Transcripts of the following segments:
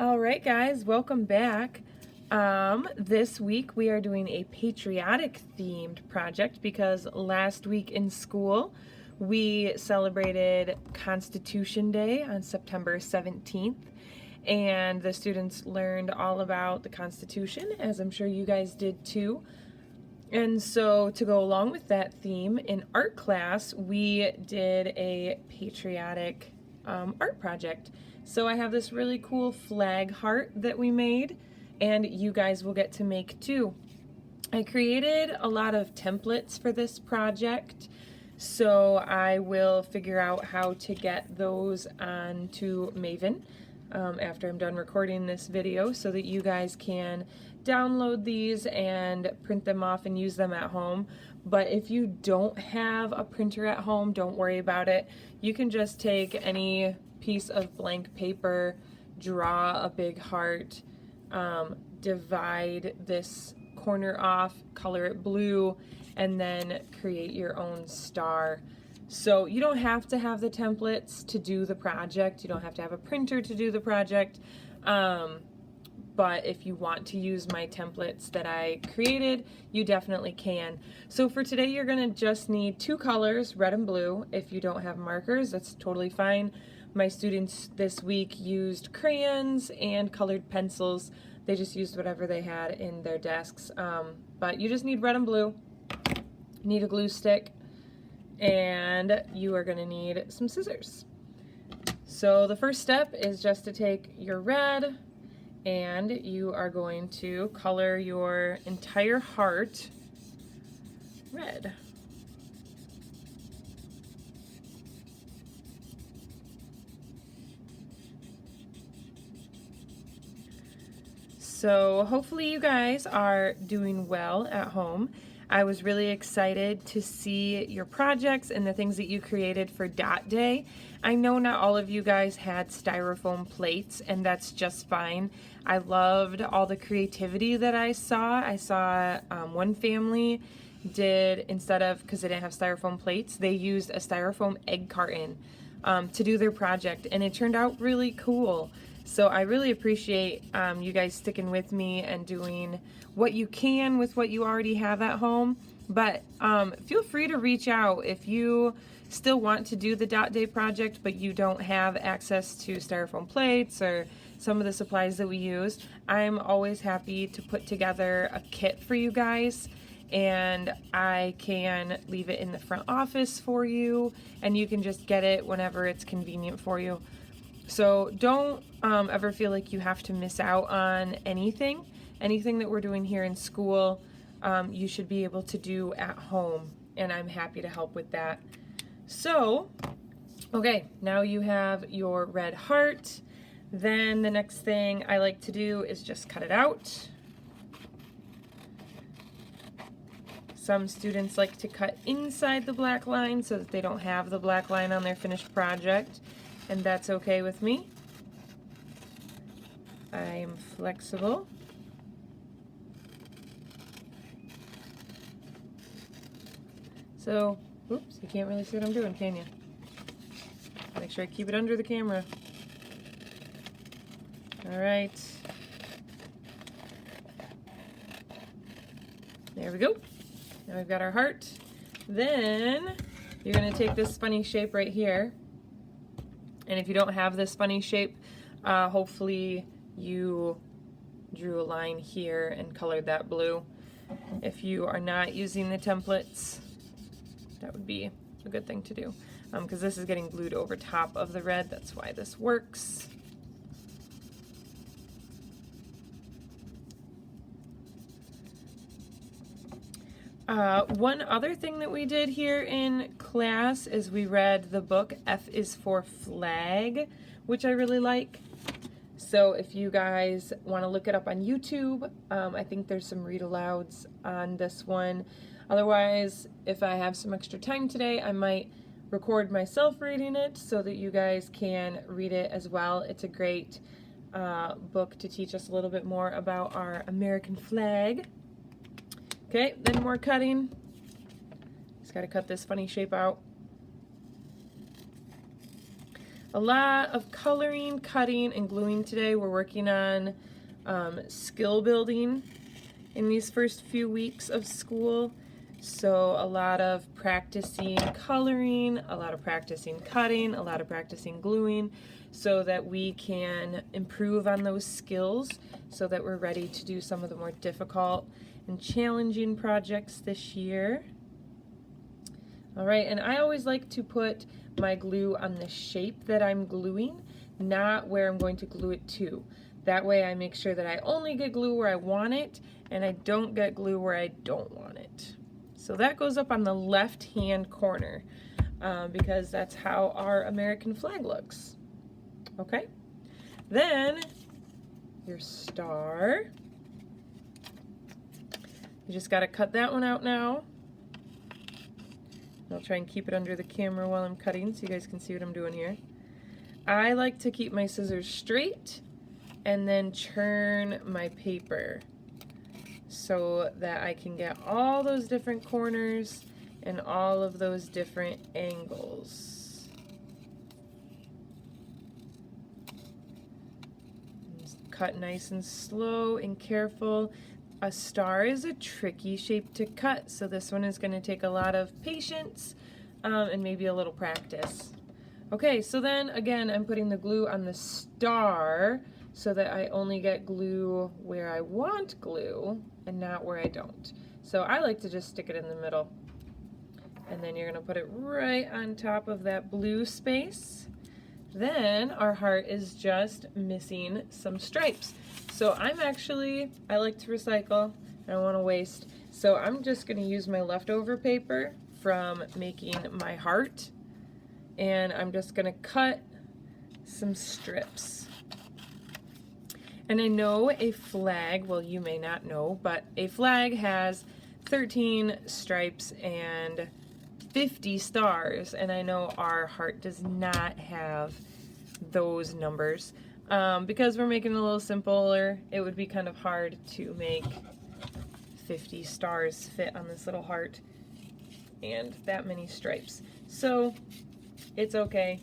All right, guys, welcome back. This week we are doing a patriotic themed project because last week in school we celebrated Constitution Day on September 17th, and the students learned all about the Constitution, as I'm sure you guys did too. And so, to go along with that theme, in art class, we did a patriotic art project. So, I have this really cool flag heart that we made, and you guys will get to make too. I created a lot of templates for this project, so I will figure out how to get those onto Maven after I'm done recording this video so that you guys can download these and print them off and use them at home. But if you don't have a printer at home, don't worry about it. You can just take any piece of blank paper, draw a big heart, divide this corner off, color it blue, and then create your own star. So you don't have to have the templates to do the project. You don't have to have a printer to do the project. But if you want to use my templates that I created, you definitely can. So for today, you're gonna just need two colors, red and blue. If you don't have markers, that's totally fine. My students this week used crayons and colored pencils. They just used whatever they had in their desks. But you just need red and blue. You need a glue stick, and you are gonna need some scissors. So the first step is just to take your red, and you are going to color your entire heart red. So hopefully you guys are doing well at home. I was really excited to see your projects and the things that you created for Dot Day. I know not all of you guys had styrofoam plates, and that's just fine. I loved all the creativity that I saw. I saw one family did, instead of, because they didn't have styrofoam plates, they used a styrofoam egg carton to do their project, and it turned out really cool. So I really appreciate you guys sticking with me and doing what you can with what you already have at home. But feel free to reach out if you still want to do the Dot Day project, but you don't have access to styrofoam plates or some of the supplies that we use. I'm always happy to put together a kit for you guys, and I can leave it in the front office for you, and you can just get it whenever it's convenient for you. So don't ever feel like you have to miss out on anything. Anything that we're doing here in school, you should be able to do at home, and I'm happy to help with that. So, okay, now you have your red heart. Then the next thing I like to do is just cut it out. Some students like to cut inside the black line so that they don't have the black line on their finished project, and that's okay with me. I'm flexible. So, oops, you can't really see what I'm doing, can you? Make sure I keep it under the camera. All right. There we go. Now we've got our heart. Then you're gonna take this funny shape right here. And if you don't have this funny shape, hopefully you drew a line here and colored that blue. If you are not using the templates, that would be a good thing to do, because this is getting glued over top of the red. That's why this works. One other thing that we did here in class is we read the book F is for Flag, which I really like. So if you guys want to look it up on YouTube, I think there's some read alouds on this one. Otherwise, if I have some extra time today, I might record myself reading it so that you guys can read it as well. It's a great book to teach us a little bit more about our American flag. Okay, then more cutting. Just got to cut this funny shape out. A lot of coloring, cutting, and gluing today. We're working on skill building in these first few weeks of school. So a lot of practicing coloring, a lot of practicing cutting, a lot of practicing gluing, so that we can improve on those skills so that we're ready to do some of the more difficult and challenging projects this year. All right, and I always like to put my glue on the shape that I'm gluing, not where I'm going to glue it to. That way I make sure that I only get glue where I want it and I don't get glue where I don't want it. So that goes up on the left-hand corner because that's how our American flag looks. Okay, then your star. You just got to cut that one out now. I'll try and keep it under the camera while I'm cutting so you guys can see what I'm doing here. I like to keep my scissors straight and then churn my paper so that I can get all those different corners and all of those different angles. Just cut nice and slow and careful. A star is a tricky shape to cut, so this one is going to take a lot of patience and maybe a little practice. Okay, so then again, I'm putting the glue on the star so that I only get glue where I want glue and not where I don't. So I like to just stick it in the middle. And then you're going to put it right on top of that blue space. Then our heart is just missing some stripes. So I like to recycle, I don't want to waste. So I'm just going to use my leftover paper from making my heart, and I'm just going to cut some strips. And I know a flag, well, you may not know, but a flag has 13 stripes and 50 stars, and I know our heart does not have those numbers. Because we're making it a little simpler, it would be kind of hard to make 50 stars fit on this little heart and that many stripes. So it's okay.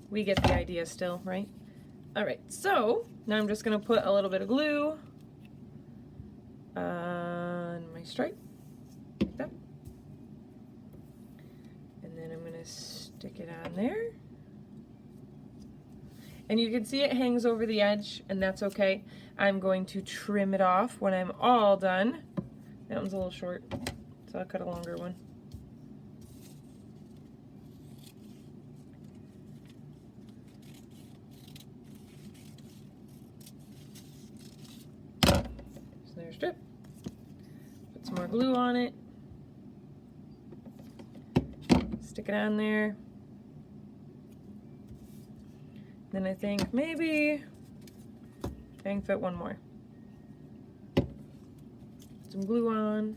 We get the idea still, right? All right, so now I'm just going to put a little bit of glue on my stripe, like that. And then I'm going to stick it on there. And you can see it hangs over the edge, and that's okay. I'm going to trim it off when I'm all done. That one's a little short, so I'll cut a longer one. So there's a strip. Put some more glue on it. Stick it on there. Then I think maybe I can fit one more. Put some glue on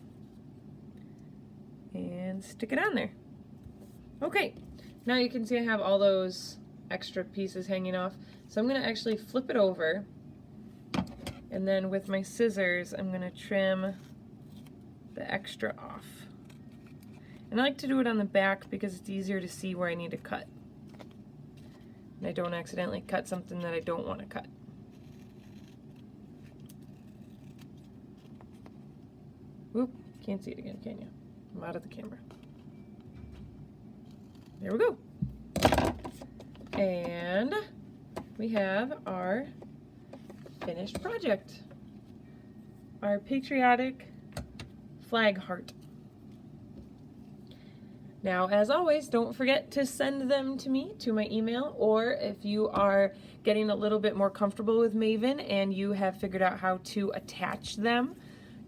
and stick it on there. Okay, now you can see I have all those extra pieces hanging off. So I'm going to actually flip it over, and then with my scissors I'm going to trim the extra off. And I like to do it on the back because it's easier to see where I need to cut. And I don't accidentally cut something that I don't want to cut. Oop, can't see it again, can you? I'm out of the camera. There we go. And we have our finished project. Our patriotic flag heart. Now, as always, don't forget to send them to me, to my email, or if you are getting a little bit more comfortable with Maven and you have figured out how to attach them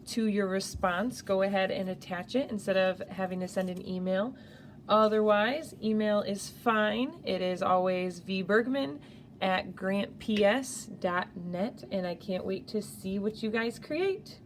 to your response, go ahead and attach it instead of having to send an email. Otherwise, email is fine. It is always vbergman@grantps.net, and I can't wait to see what you guys create.